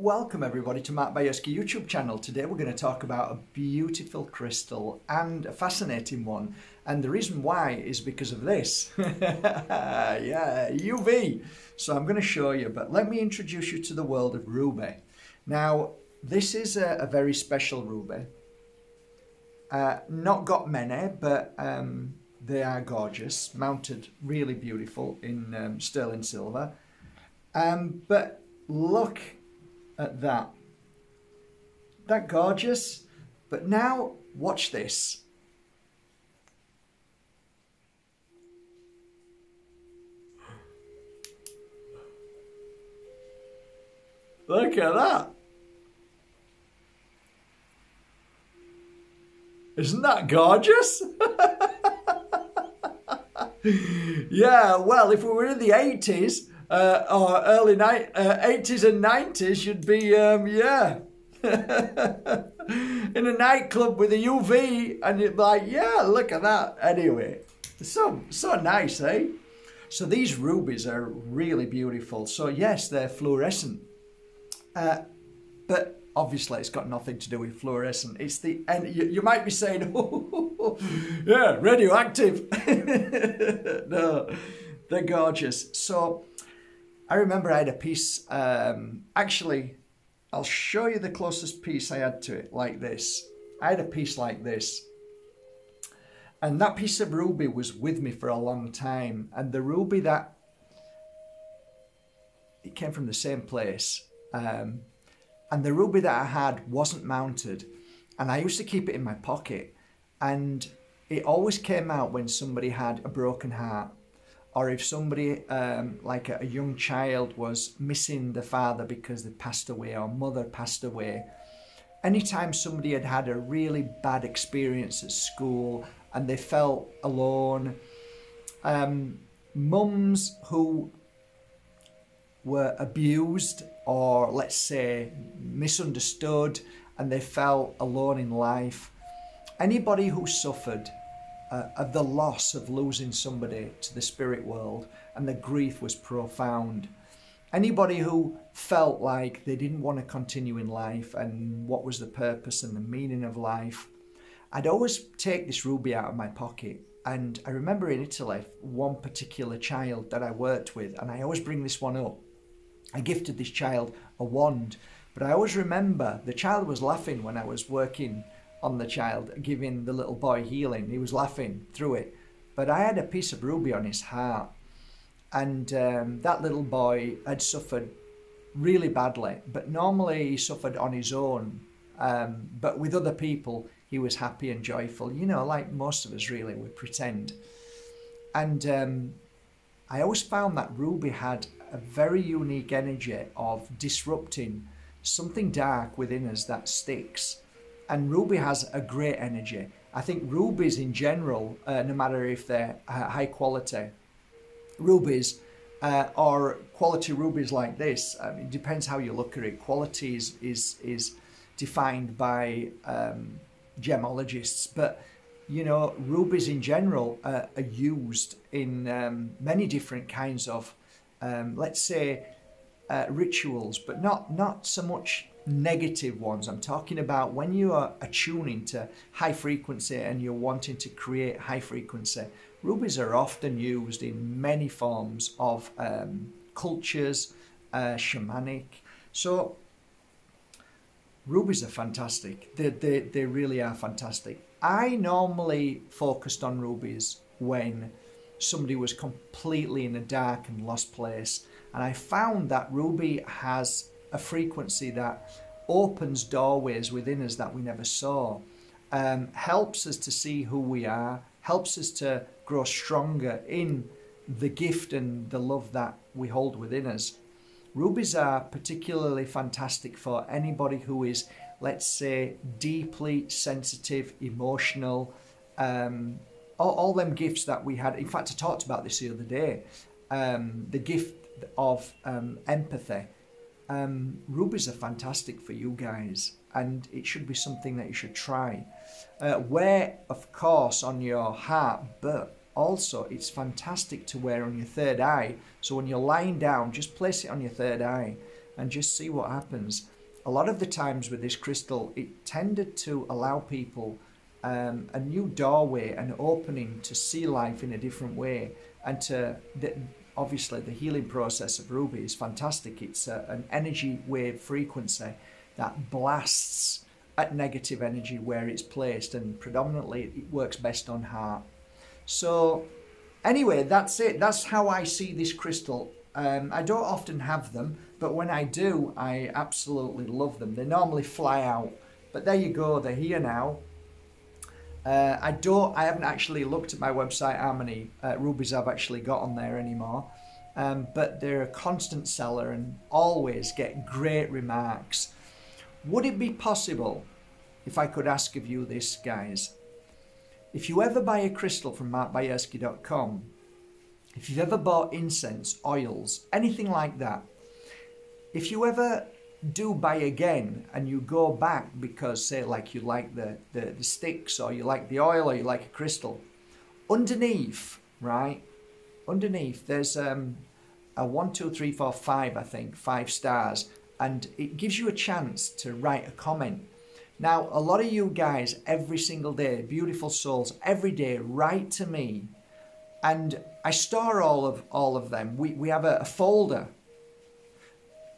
Welcome everybody to Mark Bajerski YouTube channel. Today we're going to talk about a beautiful crystal and a fascinating one, and the reason why is because of this. Yeah, UV. So I'm going to show you, but let me introduce you to the world of ruby. Now this is a very special ruby. Not got many, but they are gorgeous, mounted really beautiful in sterling silver. But look at that. That gorgeous? But now watch this. Look at that. Isn't that gorgeous? Yeah, well, if we were in the 80s, or early 80s and 90s, you'd be, yeah, in a nightclub with a UV, and you'd be like, yeah, look at that. Anyway, so nice, eh? So these rubies are really beautiful. So yes, they're fluorescent, but obviously it's got nothing to do with fluorescent. It's the, and you might be saying, oh, yeah, radioactive. No, they're gorgeous. So I remember I had a piece, actually, I'll show you the closest piece I had to it, like this. I had a piece like this. And that piece of ruby was with me for a long time. And the ruby that, it came from the same place. And the ruby that I had wasn't mounted. And I used to keep it in my pocket. And it always came out when somebody had a broken heart. Or if somebody, like a young child, was missing the father because they passed away or mother passed away. Anytime somebody had had a really bad experience at school and they felt alone, mums who were abused or, let's say, misunderstood, and they felt alone in life, anybody who suffered of the loss of losing somebody to the spirit world, and the grief was profound. Anybody who felt like they didn't want to continue in life and what was the purpose and the meaning of life, I'd always take this ruby out of my pocket. And I remember in Italy, one particular child that I worked with, and I always bring this one up. I gifted this child a wand, but I always remember the child was laughing when I was working on the child, giving the little boy healing. He was laughing through it, but I had a piece of ruby on his heart, and that little boy had suffered really badly, but normally he suffered on his own, but with other people he was happy and joyful, you know, like most of us really, we pretend. And I always found that ruby had a very unique energy of disrupting something dark within us that sticks. And ruby has a great energy. I think rubies in general, no matter if they're high quality rubies or quality rubies like this, I mean, it depends how you look at it. Quality is defined by gemologists, but you know, rubies in general are used in many different kinds of, let's say, rituals, but not so much negative ones. I'm talking about when you are attuning to high frequency and you're wanting to create high frequency. Rubies are often used in many forms of cultures, shamanic. So rubies are fantastic. They really are fantastic. I normally focused on rubies when somebody was completely in a dark and lost place, and I found that ruby has a frequency that opens doorways within us that we never saw, helps us to see who we are, helps us to grow stronger in the gift and the love that we hold within us. Rubies are particularly fantastic for anybody who is, let's say, deeply sensitive, emotional, all them gifts that we had. In fact, I talked about this the other day, the gift of empathy. Rubies are fantastic for you guys, and it should be something that you should try. Wear, of course, on your heart, but Also, it's fantastic to wear on your third eye. So when you're lying down, just place it on your third eye and just see what happens. a lot of the times with this crystal, it tended to allow people a new doorway, an opening to see life in a different way. And obviously the healing process of ruby is fantastic. It's an energy wave frequency that blasts at negative energy where it's placed, and predominantly it works best on heart. So anyway, that's it. That's how I see this crystal. I don't often have them, but when I do, I absolutely love them. They normally fly out, but there you go, they're here now. I haven't actually looked at my website how many rubies I've actually got on there anymore, but they're a constant seller and always get great remarks. Would it be possible if I could ask of you this, guys? If you ever buy a crystal from Bajerski.com, if you've ever bought incense, oils, anything like that, if you ever do buy again and you go back because, say, like you like the sticks, or you like the oil, or you like a crystal, underneath, right, underneath there's a 1, 2, 3, 4, 5, I think, 5 stars, and it gives you a chance to write a comment. Now, a lot of you guys every single day, beautiful souls, every day write to me, and I store all of them. We have a folder.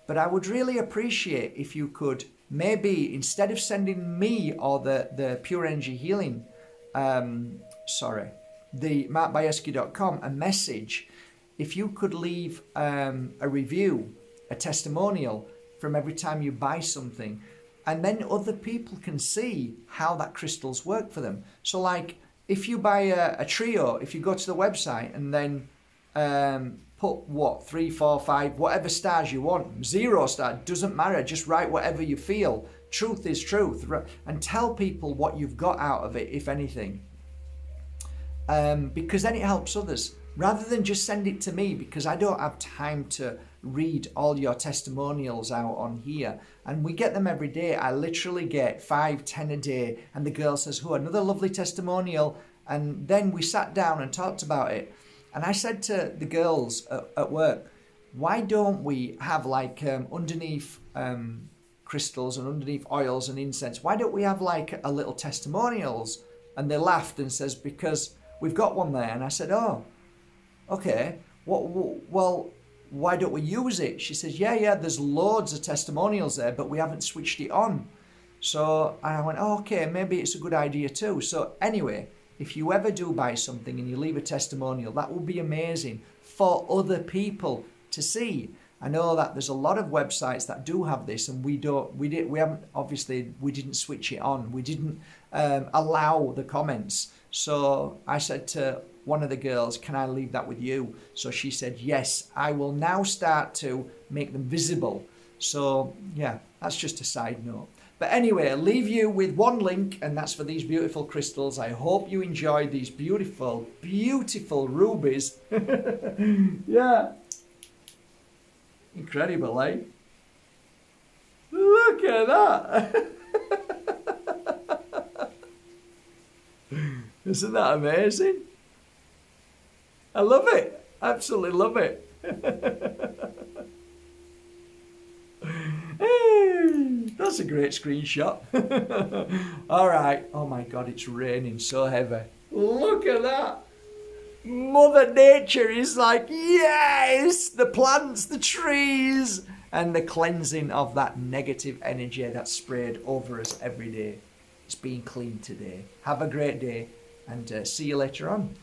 But I would really appreciate if you could maybe, instead of sending me or the Pure Energy Healing, the markbajerski.com, a message, if you could leave a review, a testimonial from every time you buy something, and then other people can see how that crystals work for them. So like, if you buy a trio, if you go to the website and then put what, 3, 4, 5, whatever stars you want, 0 star, doesn't matter, just write whatever you feel. Truth is truth, and tell people what you've got out of it, if anything, because then it helps others, rather than just send it to me, because I don't have time to read all your testimonials out on here, and we get them every day. I literally get 5, 10 a day, and the girl says, oh, another lovely testimonial, and then we sat down and talked about it. And I said to the girls at work, why don't we have like underneath crystals and underneath oils and incense, why don't we have like a little testimonials? And they laughed and says, because we've got one there. And I said, oh, okay, well, why don't we use it? She says, yeah, there's loads of testimonials there, but we haven't switched it on. So I went, oh, okay, maybe it's a good idea too. So anyway, if you ever do buy something and you leave a testimonial, that will be amazing for other people to see. I know that there's a lot of websites that do have this, and we didn't switch it on. We didn't allow the comments. So I said to one of the girls, can I leave that with you? So she said, yes, I will now start to make them visible. So yeah, that's just a side note. But anyway, I'll leave you with one link, and that's for these beautiful crystals. I hope you enjoyed these beautiful, beautiful rubies. Yeah. Incredible, eh? Look at that. Isn't that amazing? I love it. Absolutely love it. That's a great screenshot. All right. Oh my God, it's raining so heavy. Look at that. Mother Nature is like, yes, the plants, the trees, and the cleansing of that negative energy that's sprayed over us every day. It's being cleaned today. Have a great day, and see you later on.